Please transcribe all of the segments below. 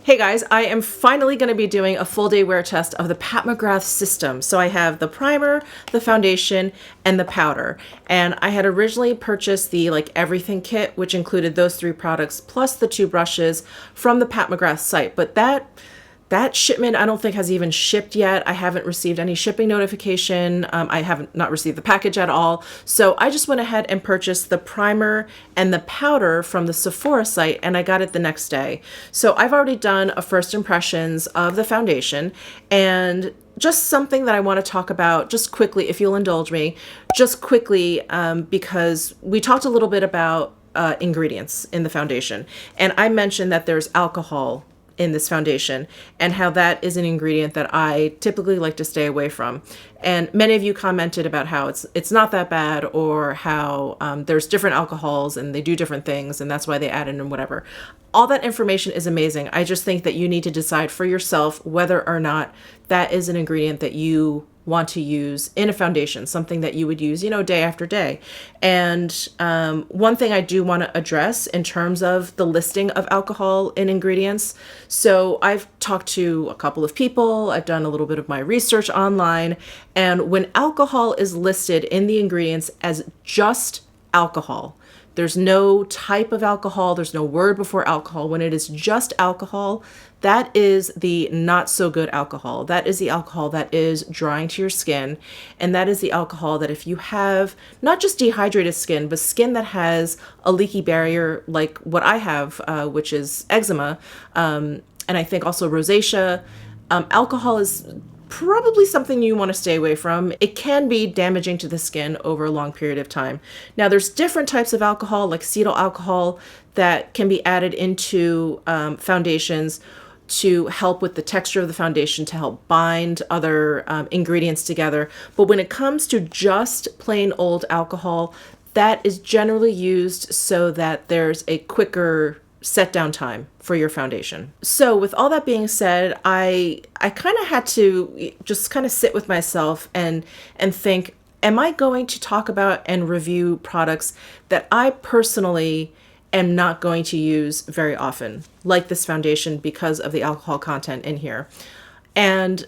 Hey guys, I am finally going to be doing a full day wear test of the MCGRATH system. So I have the primer, the foundation, and the powder. And I had originally purchased the everything kit, which included those three products plus the two brushes from the MCGRATH site. But that shipment I don't think has even shipped yet. I haven't received any shipping notification. I haven't not received the package at all. So I just went ahead and purchased the primer and the powder from the Sephora site, and I got it the next day. So I've already done a first impressions of the foundation, and just something that I want to talk about just quickly, if you'll indulge me, just quickly, because we talked a little bit about ingredients in the foundation, and I mentioned that there's alcohol in this foundation and how that is an ingredient that I typically like to stay away from. And many of you commented about how it's not that bad, or how there's different alcohols and they do different things and that's why they add it and whatever. All that information is amazing. I just think that you need to decide for yourself whether or not that is an ingredient that you want to use in a foundation, something that you would use, day after day. And one thing I do want to address in terms of the listing of alcohol in ingredients. So I've talked to a couple of people, I've done a little bit of my research online, and when alcohol is listed in the ingredients as just alcohol, there's no type of alcohol, there's no word before alcohol. When it is just alcohol, that is the not so good alcohol. That is the alcohol that is drying to your skin. And that is the alcohol that if you have not just dehydrated skin, but skin that has a leaky barrier like what I have, which is eczema, and I think also rosacea, alcohol is probably something you want to stay away from. It can be damaging to the skin over a long period of time. Now, there's different types of alcohol, like cetyl alcohol, that can be added into foundations to help with the texture of the foundation, to help bind other ingredients together. But when it comes to just plain old alcohol, that is generally used so that there's a quicker set down time for your foundation. So with all that being said, I kind of had to just kind of sit with myself and think, am I going to talk about and review products that I personally am not going to use very often, like this foundation, because of the alcohol content in here? And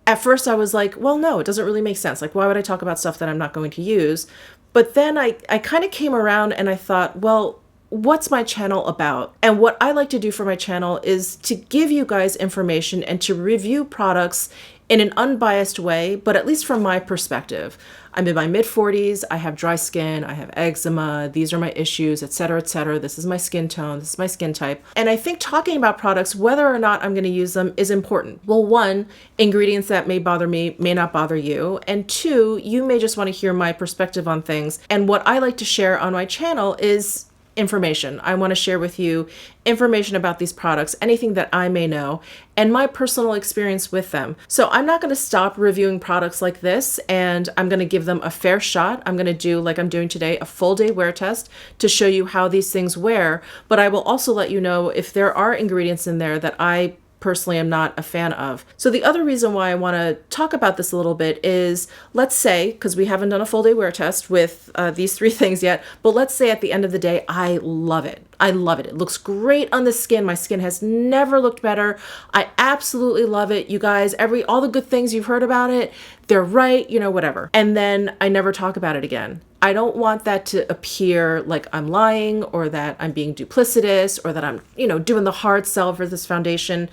at first I was like, well, no, it doesn't really make sense. Like, why would I talk about stuff that I'm not going to use? But then I kind of came around and I thought, well, what's my channel about? And what I like to do for my channel is to give you guys information and to review products in an unbiased way, but at least from my perspective. I'm in my mid-40s, I have dry skin, I have eczema, these are my issues, etc., etc. This is my skin tone, this is my skin type. And I think talking about products, whether or not I'm going to use them, is important. Well, one, ingredients that may bother me may not bother you. And two, you may just want to hear my perspective on things. And what I like to share on my channel is information. I want to share with you information about these products, anything that I may know, and my personal experience with them. So I'm not going to stop reviewing products like this, and I'm going to give them a fair shot. I'm going to do, like I'm doing today, a full day wear test to show you how these things wear, but I will also let you know if there are ingredients in there that I personally am not a fan of. So the other reason why I want to talk about this a little bit is, let's say, because we haven't done a full day wear test with these three things yet, but let's say at the end of the day, I love it. I love it. It looks great on the skin. My skin has never looked better. I absolutely love it. You guys, all the good things you've heard about it, they're right, whatever. And then I never talk about it again. I don't want that to appear like I'm lying, or that I'm being duplicitous, or that I'm, doing the hard sell for this foundation.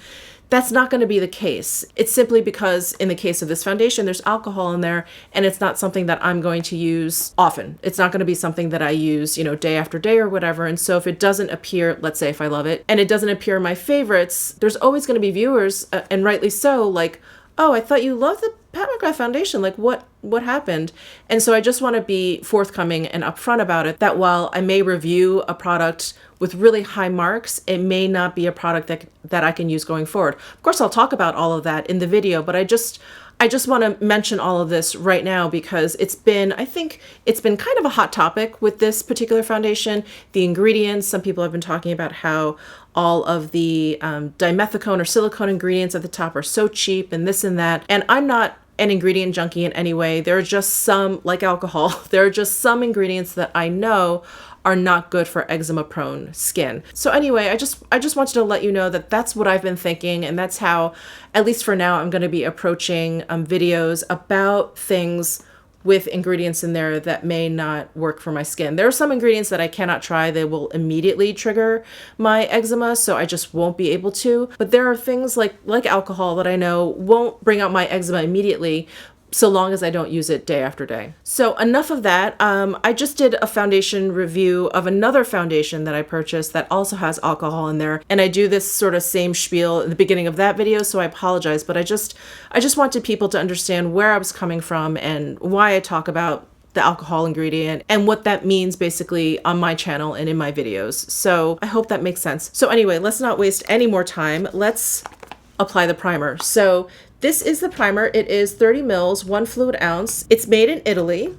That's not going to be the case. It's simply because in the case of this foundation, there's alcohol in there, and it's not something that I'm going to use often. It's not going to be something that I use, day after day or whatever. And so if it doesn't appear, let's say if I love it, and it doesn't appear in my favorites, there's always going to be viewers, and rightly so, like, oh, I thought you loved the MCGRATH foundation. Like, what happened? And so I just want to be forthcoming and upfront about it, that while I may review a product with really high marks, it may not be a product that I can use going forward. Of course, I'll talk about all of that in the video, but I just want to mention all of this right now because I think it's been kind of a hot topic with this particular foundation. The ingredients, some people have been talking about how all of the dimethicone or silicone ingredients at the top are so cheap and this and that. And I'm not an ingredient junkie in any way. There are just some, like alcohol, there are just some ingredients that I know are not good for eczema prone skin. So anyway, I just wanted to let you know that that's what I've been thinking, and that's how, at least for now, I'm going to be approaching videos about things with ingredients in there that may not work for my skin. There are some ingredients that I cannot try. They will immediately trigger my eczema, so I just won't be able to. But there are things like alcohol that I know won't bring out my eczema immediately, so long as I don't use it day after day. So enough of that. I just did a foundation review of another foundation that I purchased that also has alcohol in there. And I do this sort of same spiel at the beginning of that video, so I apologize, but I just wanted people to understand where I was coming from and why I talk about the alcohol ingredient and what that means basically on my channel and in my videos. So I hope that makes sense. So anyway, let's not waste any more time. Let's apply the primer. So this is the primer. It is 30 mils, 1 fluid ounce. It's made in Italy.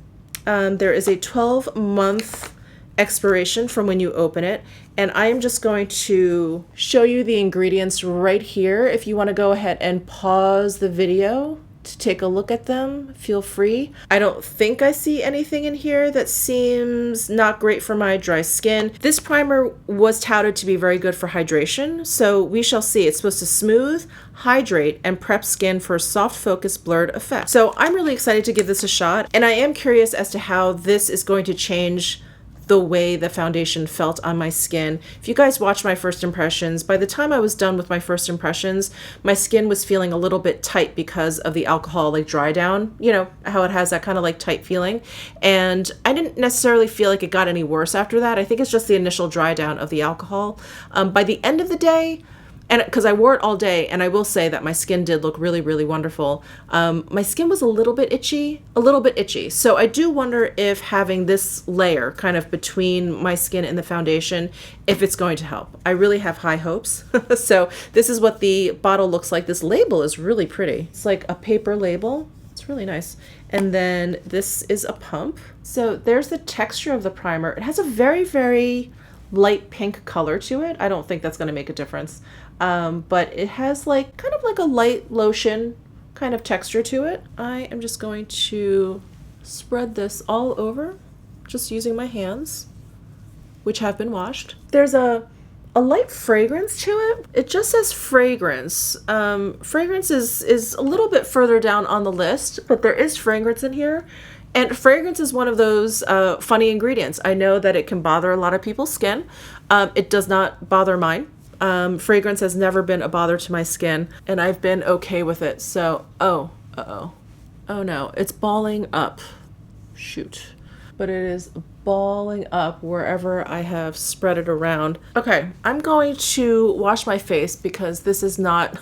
There is a 12-month expiration from when you open it. And I am just going to show you the ingredients right here. If you want to go ahead and pause the video to take a look at them, feel free. I don't think I see anything in here that seems not great for my dry skin. This primer was touted to be very good for hydration, so we shall see. It's supposed to smooth, hydrate, and prep skin for a soft focus blurred effect. So I'm really excited to give this a shot, and I am curious as to how this is going to change the way the foundation felt on my skin. If you guys watched my first impressions, by the time I was done with my first impressions, my skin was feeling a little bit tight because of the alcohol like dry down, you know, how it has that kind of like tight feeling. And I didn't necessarily feel like it got any worse after that. I think it's just the initial dry down of the alcohol. By the end of the day, and because I wore it all day, and I will say that my skin did look really, really wonderful. My skin was a little bit itchy. So I do wonder if having this layer kind of between my skin and the foundation, if it's going to help. I really have high hopes. So this is what the bottle looks like. This label is really pretty. It's like a paper label. It's really nice. And then this is a pump. So there's the texture of the primer. It has a very, very light pink color to it. I don't think that's going to make a difference. But it has like kind of like a light lotion kind of texture to it. I am just going to spread this all over just using my hands, which have been washed. There's a light fragrance to it. It just says fragrance. Fragrance is a little bit further down on the list, but there is fragrance in here. And fragrance is one of those funny ingredients. I know that it can bother a lot of people's skin. It does not bother mine. Fragrance has never been a bother to my skin, and I've been okay with it. So, oh no, it's balling up. Shoot. But it is balling up wherever I have spread it around. Okay, I'm going to wash my face because this is not,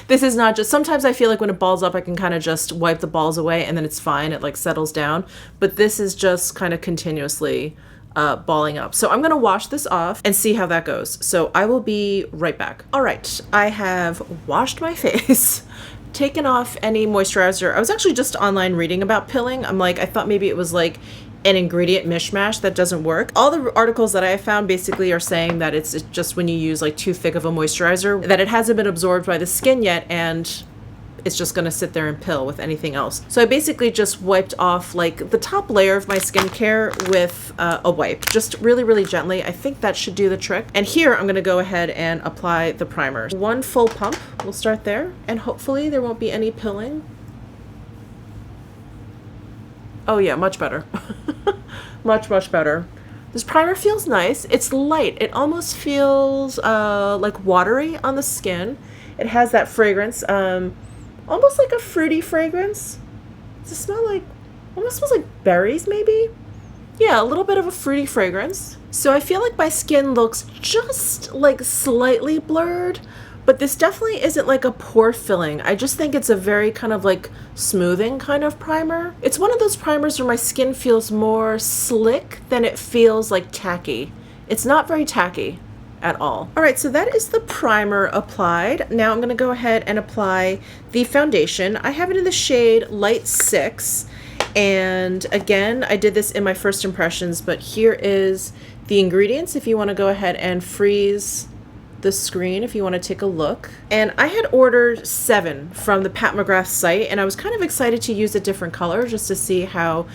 this is not just, sometimes I feel like when it balls up, I can kind of just wipe the balls away and then it's fine. It like settles down, but this is just kind of continuously balling up. So I'm going to wash this off and see how that goes. So I will be right back. All right, I have washed my face, taken off any moisturizer. I was actually just online reading about pilling. I'm like, I thought maybe it was like an ingredient mishmash that doesn't work. All the articles that I found basically are saying that it's just when you use like too thick of a moisturizer, that it hasn't been absorbed by the skin yet, and it's just gonna sit there and pill with anything else. So I basically just wiped off like the top layer of my skincare with a wipe, just really, really gently. I think that should do the trick. And here I'm gonna go ahead and apply the primer. One full pump, we'll start there, and hopefully there won't be any pilling. Oh yeah, much better. much better. This primer feels nice. It's light. It almost feels like watery on the skin. It has that fragrance, almost like a fruity fragrance. Does it smell like, almost smells like berries maybe? Yeah, a little bit of a fruity fragrance. So I feel like my skin looks just like slightly blurred, but this definitely isn't like a pore filling. I just think it's a very kind of like smoothing kind of primer. It's one of those primers where my skin feels more slick than it feels like tacky. It's not very tacky at all. All right, so that is the primer applied. Now I'm gonna go ahead and apply the foundation. I have it in the shade Light 6. And again, I did this in my first impressions, but here is the ingredients if you wanna go ahead and freeze the screen if you want to take a look. And I had ordered 7 from the Pat McGrath site, and I was kind of excited to use a different color just to see how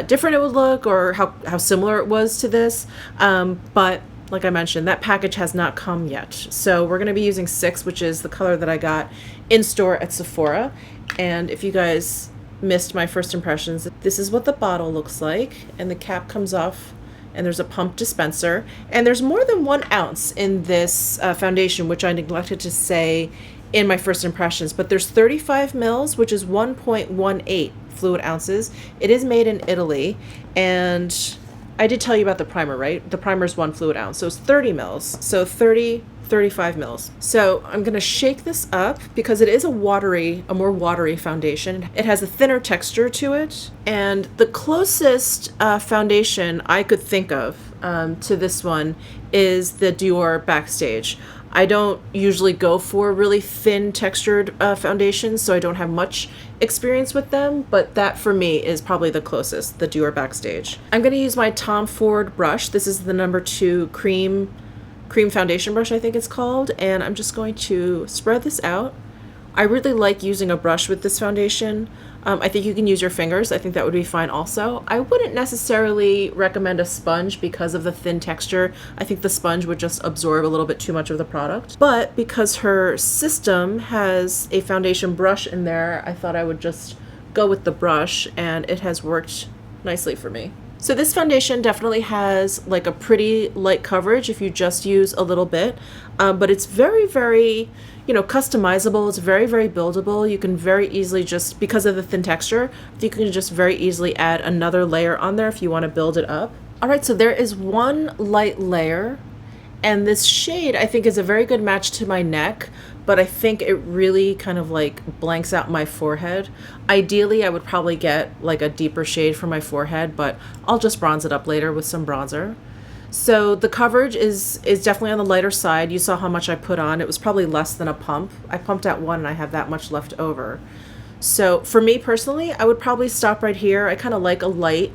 different it would look, or how similar it was to this. But like I mentioned, that package has not come yet. So we're going to be using 6, which is the color that I got in store at Sephora. And if you guys missed my first impressions, this is what the bottle looks like, and the cap comes off, and there's a pump dispenser, and there's more than 1 ounce in this foundation, which I neglected to say in my first impressions, but there's 35 mils, which is 1.18 fluid ounces. It is made in Italy, and I did tell you about the primer, right? The primer is 1 fluid ounce, so it's 30 mils. So 35 mils. So I'm going to shake this up because it is a more watery foundation. It has a thinner texture to it. And the closest foundation I could think of to this one is the Dior Backstage. I don't usually go for really thin textured foundations, so I don't have much experience with them, but that for me is probably the closest, the Dior Backstage. I'm going to use my Tom Ford brush. This is the number 2 cream foundation brush, I think it's called, and I'm just going to spread this out. I really like using a brush with this foundation. I think you can use your fingers. I think that would be fine also. I wouldn't necessarily recommend a sponge because of the thin texture. I think the sponge would just absorb a little bit too much of the product. But because her system has a foundation brush in there, I thought I would just go with the brush, and it has worked nicely for me. So this foundation definitely has like a pretty light coverage if you just use a little bit, but it's very, very, customizable. It's very, very buildable. You can very easily just, because of the thin texture, you can just very easily add another layer on there if you want to build it up. All right, so there is 1 light layer, and this shade I think is a very good match to my neck, but I think it really kind of like blanks out my forehead. Ideally, I would probably get like a deeper shade for my forehead, but I'll just bronze it up later with some bronzer. So the coverage is definitely on the lighter side. You saw how much I put on. It was probably less than a pump. I pumped at 1 and I have that much left over. So for me personally, I would probably stop right here. I kind of like a light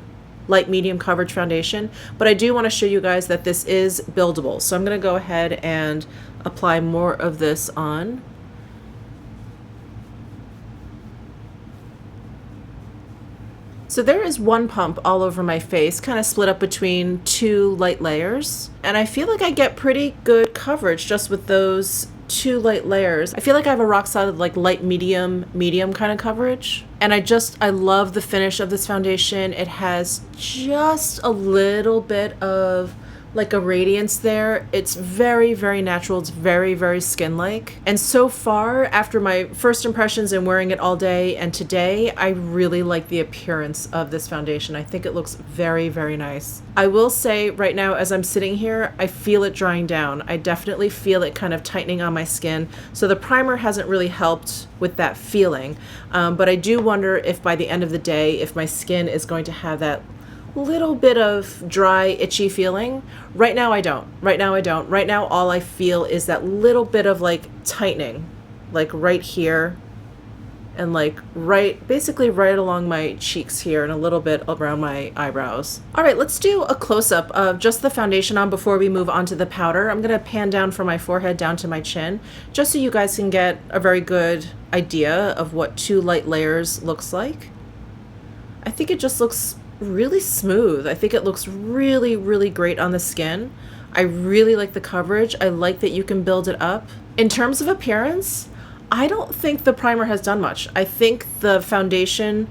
medium coverage foundation, but I do want to show you guys that this is buildable. So I'm going to go ahead and apply more of this on. So there is 1 pump all over my face, kind of split up between 2 light layers. And I feel like I get pretty good coverage just with those 2 light layers. I feel like I have a rock solid, like light medium kind of coverage. And I love the finish of this foundation. It has just a little bit of like a radiance there. It's very, very natural. It's very, very skin-like. And so far, after my first impressions and wearing it all day and today, I really like the appearance of this foundation. I think it looks very, very nice. I will say right now, as I'm sitting here, I feel it drying down. I definitely feel it kind of tightening on my skin. So the primer hasn't really helped with that feeling. But I do wonder if by the end of the day, if my skin is going to have that little bit of dry, itchy feeling. Right now I don't. Right now all I feel is that little bit of like tightening, like right here, and like basically right along my cheeks here, and a little bit around my eyebrows. All right, let's do a close-up of just the foundation on before we move on to the powder. I'm gonna pan down from my forehead down to my chin, just so you guys can get a very good idea of what 2 light layers looks like. I think it just looks really smooth. I think it looks really, really great on the skin. I really like the coverage. I like that you can build it up. In terms of appearance, I don't think the primer has done much. I think the foundation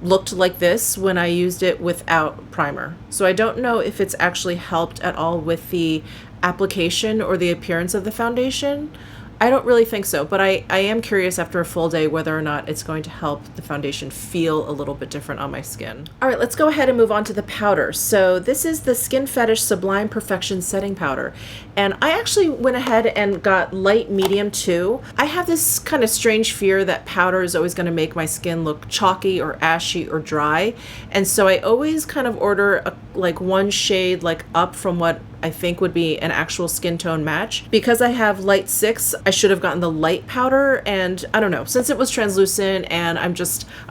looked like this when I used it without primer. So I don't know if it's actually helped at all with the application or the appearance of the foundation. I don't really think so, but I am curious after a full day whether or not it's going to help the foundation feel a little bit different on my skin. All right, let's go ahead and move on to the powder. So this is the Skin Fetish Sublime Perfection Setting Powder. And I actually went ahead and got light medium too. I have this kind of strange fear that powder is always going to make my skin look chalky or ashy or dry. And so I always kind of order like 1 shade like up from what I think would be an actual skin tone match. Because I have light 6, I should have gotten the light powder, and I don't know, since it was translucent and I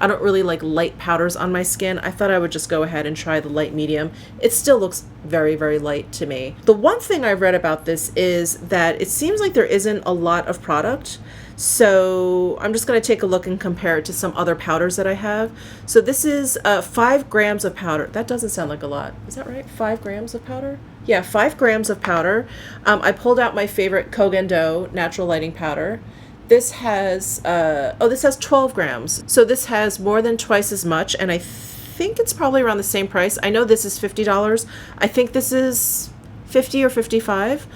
don't really like light powders on my skin, I thought I would just go ahead and try the light medium. It still looks very, very light to me. The one thing I read about this is that it seems like there isn't a lot of product. So I'm just going to take a look and compare it to some other powders that I have. So this is 5 grams of powder. That doesn't sound like a lot. Is that right? 5 grams of powder? Yeah, 5 grams of powder. I pulled out my favorite Kogan Do natural lighting powder. This has, this has 12 grams. So this has more than twice as much, and I think it's probably around the same price. I know this is $50. I think this is 50 or 55.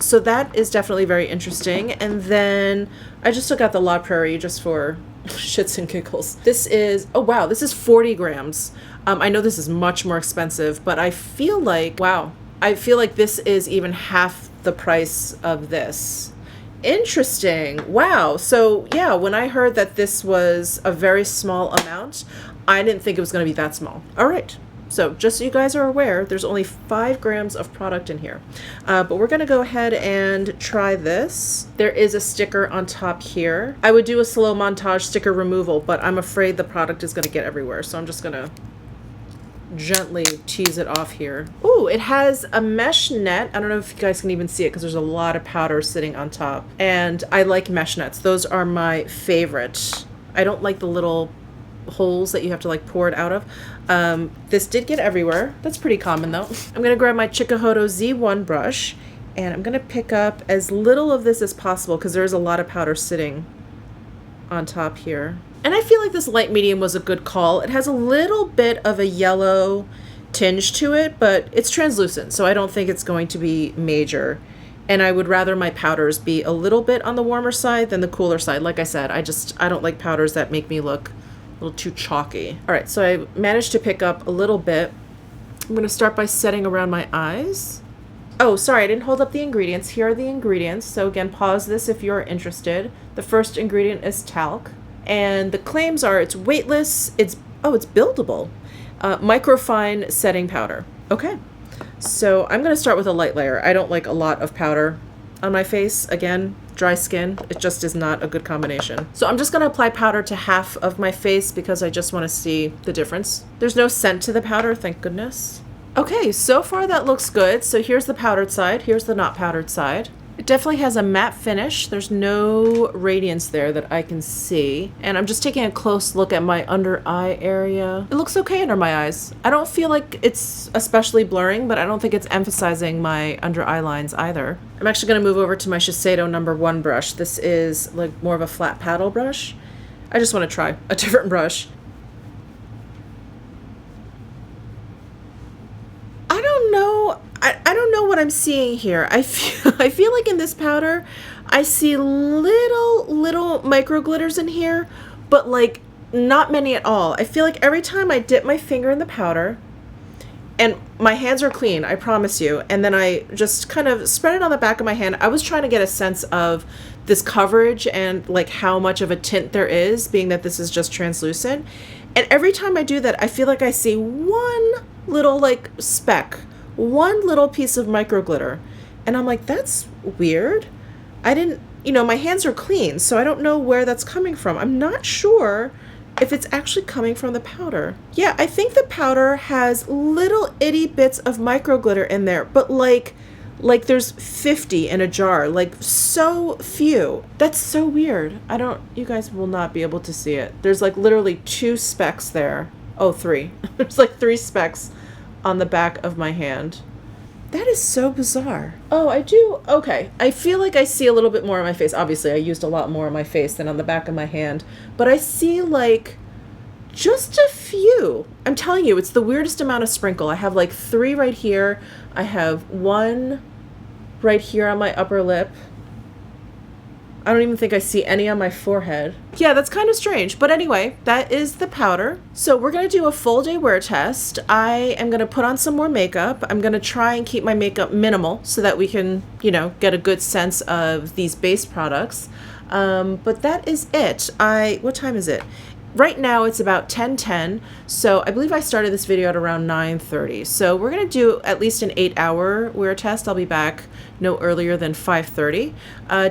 So that is definitely very interesting. And then I just took out the La Prairie just for shits and giggles. This is, oh wow, this is 40 grams. I know this is much more expensive, but I feel like, wow, I feel like this is even half the price of this. Interesting. Wow. So yeah, when I heard that this was a very small amount, I didn't think it was going to be that small. All right. So just so you guys are aware, there's only 5 grams of product in here. But we're going to go ahead and try this. There is a sticker on top here. I would do a slow montage sticker removal, but I'm afraid the product is going to get everywhere. So I'm just going to gently tease it off here. Ooh, it has a mesh net. I don't know if you guys can even see it because there's a lot of powder sitting on top. And I like mesh nets. Those are my favorite. I don't like the little holes that you have to like pour it out of. This did get everywhere. That's pretty common though. I'm gonna grab my Chikuhodo Z1 brush and I'm gonna pick up as little of this as possible because there's a lot of powder sitting on top here. And I feel like this light medium was a good call. It has a little bit of a yellow tinge to it, but it's translucent, so I don't think it's going to be major. And I would rather my powders be a little bit on the warmer side than the cooler side. Like I said, I don't like powders that make me look a little too chalky. All right, so I managed to pick up a little bit. I'm gonna start by setting around my eyes. Oh, sorry, I didn't hold up the ingredients. Here are the ingredients. So again, pause this if you're interested. The first ingredient is talc. And the claims are it's weightless, it's buildable. Microfine setting powder. Okay, so I'm gonna start with a light layer. I don't like a lot of powder on my face. Again, dry skin, it just is not a good combination. So I'm just gonna apply powder to half of my face because I just wanna see the difference. There's no scent to the powder, thank goodness. Okay, so far that looks good. So here's the powdered side, here's the not powdered side. It definitely has a matte finish. There's no radiance there that I can see. And I'm just taking a close look at my under eye area. It looks okay under my eyes. I don't feel like it's especially blurring, but I don't think it's emphasizing my under eye lines either. I'm actually gonna move over to my Shiseido #1 brush. This is like more of a flat paddle brush. I just wanna try a different brush. I don't know what I'm seeing here. I feel like in this powder, I see little micro glitters in here, but like not many at all. I feel like every time I dip my finger in the powder, and my hands are clean, I promise you, and then I just kind of spread it on the back of my hand. I was trying to get a sense of this coverage and like how much of a tint there is, being that this is just translucent. And every time I do that, I feel like I see one little like speck, one little piece of micro glitter. And I'm like, that's weird. My hands are clean, so I don't know where that's coming from. I'm not sure if it's actually coming from the powder. Yeah, I think the powder has little itty bits of micro glitter in there, but like there's 50 in a jar, like so few. That's so weird. You guys will not be able to see it. There's like literally 2 specks there. Oh, 3. There's like 3 specks on the back of my hand. That is so bizarre. Oh, I do. Okay. I feel like I see a little bit more on my face. Obviously, I used a lot more on my face than on the back of my hand, but I see like just a few. I'm telling you, it's the weirdest amount of sprinkle. I have like 3 right here. I have 1 right here on my upper lip. I don't even think I see any on my forehead. Yeah, that's kind of strange. But anyway, that is the powder. So we're going to do a full day wear test. I am going to put on some more makeup. I'm going to try and keep my makeup minimal so that we can, get a good sense of these base products. But that is it. What time is it? Right now it's about 10:10, so I believe I started this video at around 9:30. So we're gonna do at least an 8-hour wear test. I'll be back no earlier than 5:30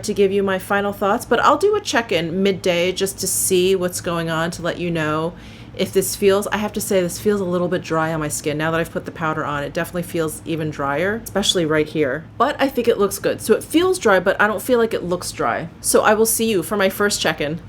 to give you my final thoughts, but I'll do a check-in midday just to see what's going on, to let you know if this feels, I have to say, this feels a little bit dry on my skin. Now that I've put the powder on, it definitely feels even drier, especially right here. But I think it looks good. So it feels dry, but I don't feel like it looks dry. So I will see you for my first check-in.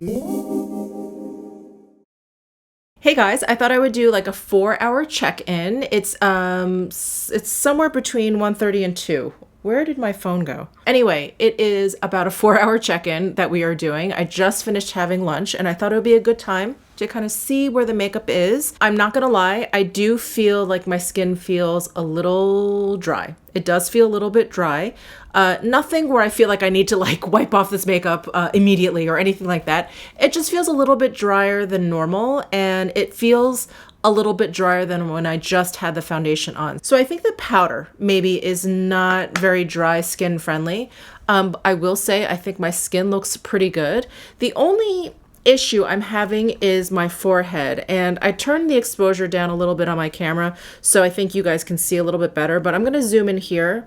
Hey guys, I thought I would do like a 4-hour check-in. It's somewhere between 1:30 and 2. Where did my phone go? Anyway, it is about a 4-hour check-in that we are doing. I just finished having lunch and I thought it would be a good time to kind of see where the makeup is. I'm not gonna lie, I do feel like my skin feels a little dry. It does feel a little bit dry. Nothing where I feel like I need to like wipe off this makeup immediately or anything like that. It just feels a little bit drier than normal, and it feels a little bit drier than when I just had the foundation on. So I think the powder maybe is not very dry skin friendly. I will say I think my skin looks pretty good. The only issue I'm having is my forehead, and I turned the exposure down a little bit on my camera so I think you guys can see a little bit better, but I'm gonna zoom in here,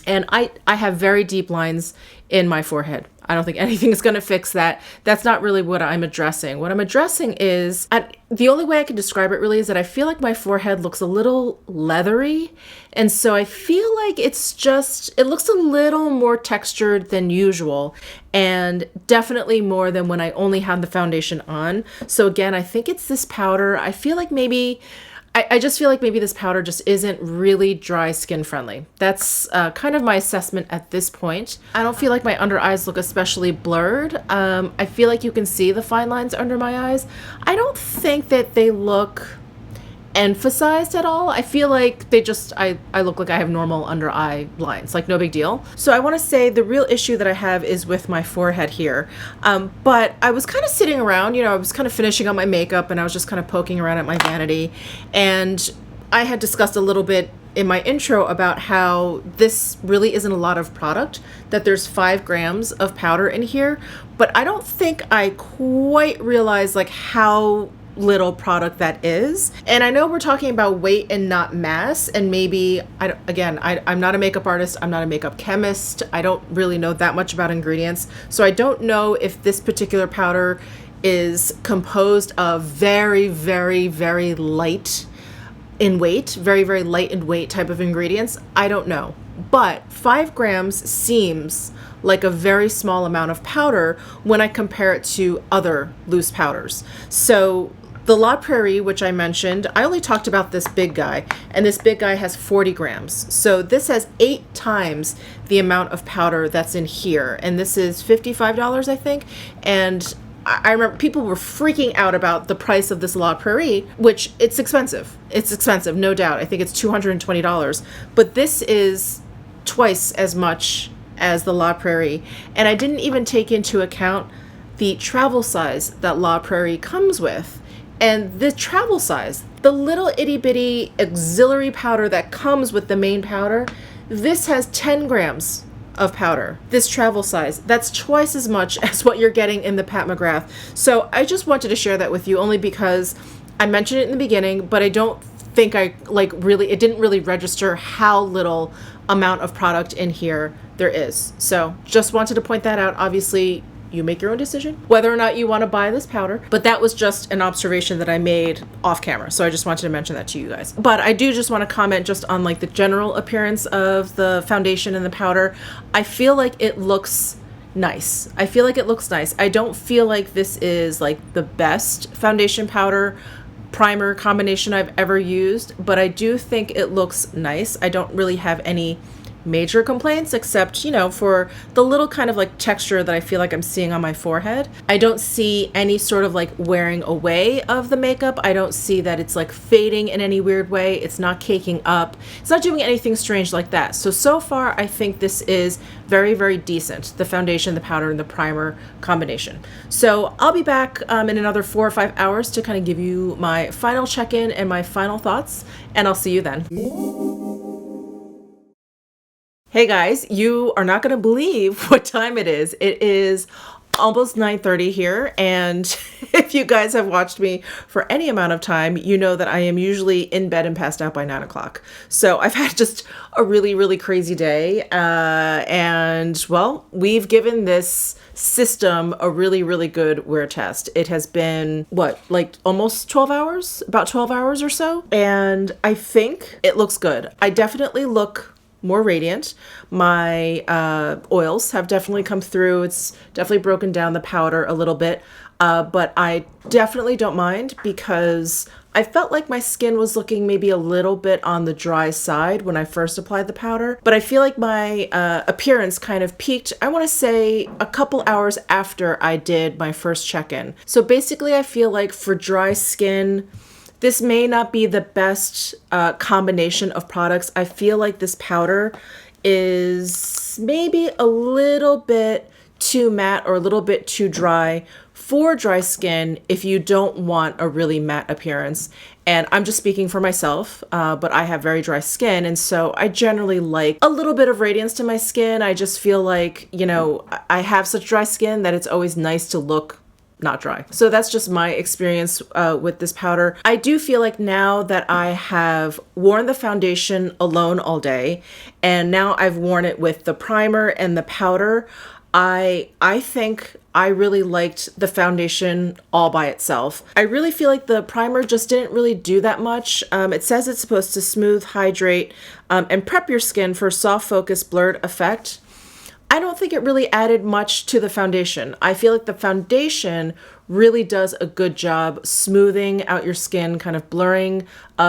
and I have very deep lines in my forehead. I don't think anything is going to fix that. That's not really what I'm addressing. What I'm addressing is, the only way I can describe it really is that I feel like my forehead looks a little leathery. And so I feel like it looks a little more textured than usual, and definitely more than when I only had the foundation on. So again, I think it's this powder. I feel like maybe I just feel like maybe this powder just isn't really dry skin friendly. That's kind of my assessment at this point. I don't feel like my under eyes look especially blurred. I feel like you can see the fine lines under my eyes. I don't think that they look emphasized at all. I feel like they just, I look like I have normal under eye lines, like no big deal. So I want to say the real issue that I have is with my forehead here. But I was kind of sitting around, I was kind of finishing on my makeup, and I was just kind of poking around at my vanity. And I had discussed a little bit in my intro about how this really isn't a lot of product, that there's 5 grams of powder in here, but I don't think I quite realized like how little product that is. And I know we're talking about weight and not mass, and maybe I'm not a makeup artist, I'm not a makeup chemist, I don't really know that much about ingredients, so I don't know if this particular powder is composed of very, very, very light in weight, very, very light in weight type of ingredients. I don't know, but 5 grams seems like a very small amount of powder when I compare it to other loose powders. So the La Prairie, which I mentioned, I only talked about this big guy, and this big guy has 40 grams. So this has 8 times the amount of powder that's in here, and this is $55, I think. And I remember people were freaking out about the price of this La Prairie, which it's expensive. It's expensive, no doubt. I think it's $220, but this is twice as much as the La Prairie. And I didn't even take into account the travel size that La Prairie comes with. And the travel size, the little itty bitty auxiliary powder that comes with the main powder, this has 10 grams of powder. This travel size, that's twice as much as what you're getting in the Pat McGrath. So I just wanted to share that with you, only because I mentioned it in the beginning, but I don't think it didn't really register how little amount of product in here there is. So just wanted to point that out. Obviously, you make your own decision whether or not you want to buy this powder, but that was just an observation that I made off camera, so I just wanted to mention that to you guys. But I do just want to comment just on like the general appearance of the foundation and the powder. I feel like it looks nice. I feel like it looks nice. I don't feel like this is like the best foundation powder primer combination I've ever used, but I do think it looks nice. I don't really have any major complaints, except, for the little kind of like texture that I feel like I'm seeing on my forehead. I don't see any sort of like wearing away of the makeup. I don't see that it's like fading in any weird way. It's not caking up. It's not doing anything strange like that. So far, I think this is very, very decent. The foundation, the powder, and the primer combination. So I'll be back in another 4 or 5 hours to kind of give you my final check-in and my final thoughts, and I'll see you then. Hey guys, you are not going to believe what time it is. It is almost 9:30 here, and if you guys have watched me for any amount of time, you know that I am usually in bed and passed out by 9 o'clock. So I've had just a really, really crazy day, and well, we've given this system a really, really good wear test. It has been, what, like almost 12 hours? About 12 hours or so, and I think it looks good. I definitely look more radiant. My oils have definitely come through. It's definitely broken down the powder a little bit, but I definitely don't mind because I felt like my skin was looking maybe a little bit on the dry side when I first applied the powder, but I feel like my appearance kind of peaked, I want to say a couple hours after I did my first check-in. So basically I feel like for dry skin, this may not be the best combination of products. I feel like this powder is maybe a little bit too matte or a little bit too dry for dry skin if you don't want a really matte appearance. And I'm just speaking for myself, but I have very dry skin, and so I generally like a little bit of radiance to my skin. I just feel like, you know, I have such dry skin that it's always nice to look not dry. So that's just my experience with this powder. I do feel like now that I have worn the foundation alone all day, and now I've worn it with the primer and the powder, I think I really liked the foundation all by itself. I really feel like the primer just didn't really do that much. It says it's supposed to smooth, hydrate, and prep your skin for soft focus blurred effect. I don't think it really added much to the foundation. I feel like the foundation really does a good job smoothing out your skin, kind of blurring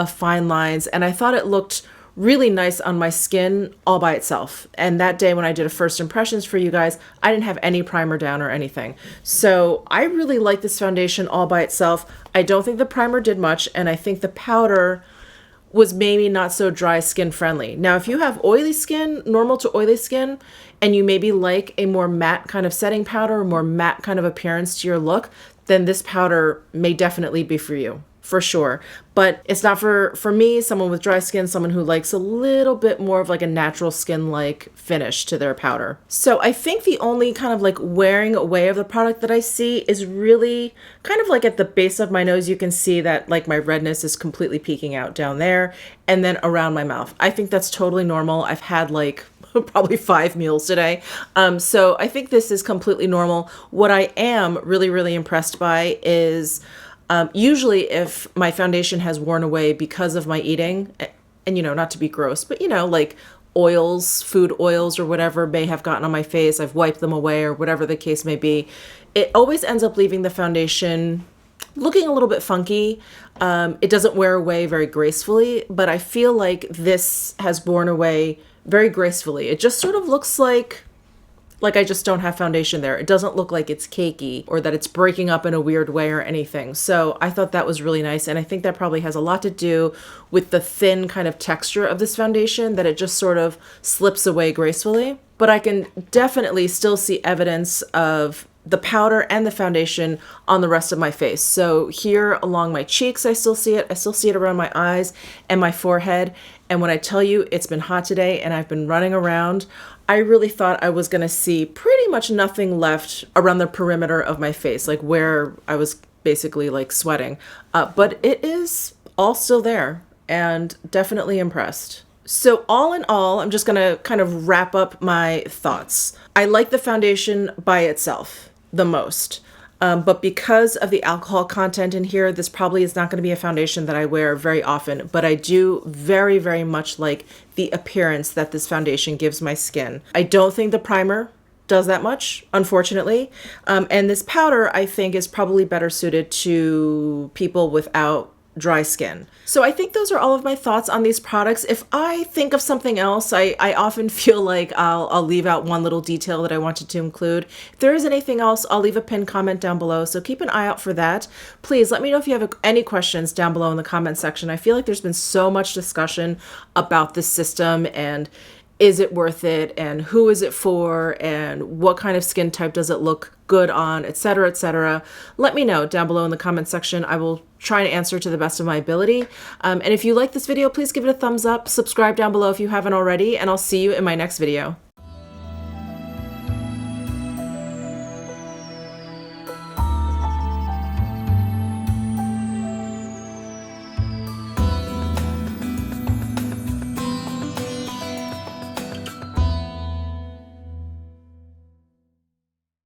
fine lines. And I thought it looked really nice on my skin all by itself. And that day when I did a first impressions for you guys, I didn't have any primer down or anything. So I really like this foundation all by itself. I don't think the primer did much, and I think the powder was maybe not so dry skin friendly. Now, if you have oily skin, normal to oily skin, and you maybe like a more matte kind of setting powder, or more matte kind of appearance to your look, then this powder may definitely be for you, for sure. But it's not for me, someone with dry skin, someone who likes a little bit more of like a natural skin-like finish to their powder. So I think the only kind of like wearing away of the product that I see is really kind of like at the base of my nose. You can see that like my redness is completely peeking out down there, and then around my mouth. I think that's totally normal. I've had like probably 5 meals today. So I think this is completely normal. What I am really, really impressed by is usually if my foundation has worn away because of my eating, and you know, not to be gross, but you know, like oils, food oils or whatever may have gotten on my face, I've wiped them away or whatever the case may be, it always ends up leaving the foundation looking a little bit funky. It doesn't wear away very gracefully, but I feel like this has worn away very gracefully. It just sort of looks like I just don't have foundation there. It doesn't look like it's cakey or that it's breaking up in a weird way or anything. So I thought that was really nice. And I think that probably has a lot to do with the thin kind of texture of this foundation, that it just sort of slips away gracefully. But I can definitely still see evidence of the powder and the foundation on the rest of my face. So here along my cheeks, I still see it. I still see it around my eyes and my forehead. And when I tell you it's been hot today and I've been running around, I really thought I was going to see pretty much nothing left around the perimeter of my face, like where I was basically like sweating. But it is all still there, and definitely impressed. So all in all, I'm just going to kind of wrap up my thoughts. I like the foundation by itself the most. But because of the alcohol content in here, this probably is not going to be a foundation that I wear very often, but I do very, very much like the appearance that this foundation gives my skin. I don't think the primer does that much, unfortunately. And this powder, I think, is probably better suited to people without dry skin. So I think those are all of my thoughts on these products. If I think of something else, I often feel like I'll leave out one little detail that I wanted to include. If there is anything else, I'll leave a pinned comment down below. So keep an eye out for that. Please let me know if you have any questions down below in the comment section. I feel like there's been so much discussion about this system, and is it worth it, and who is it for, and what kind of skin type does it look good on, etc., etc. Let me know down below in the comment section. I will try to answer to the best of my ability. And if you like this video, please give it a thumbs up, subscribe down below if you haven't already, and I'll see you in my next video.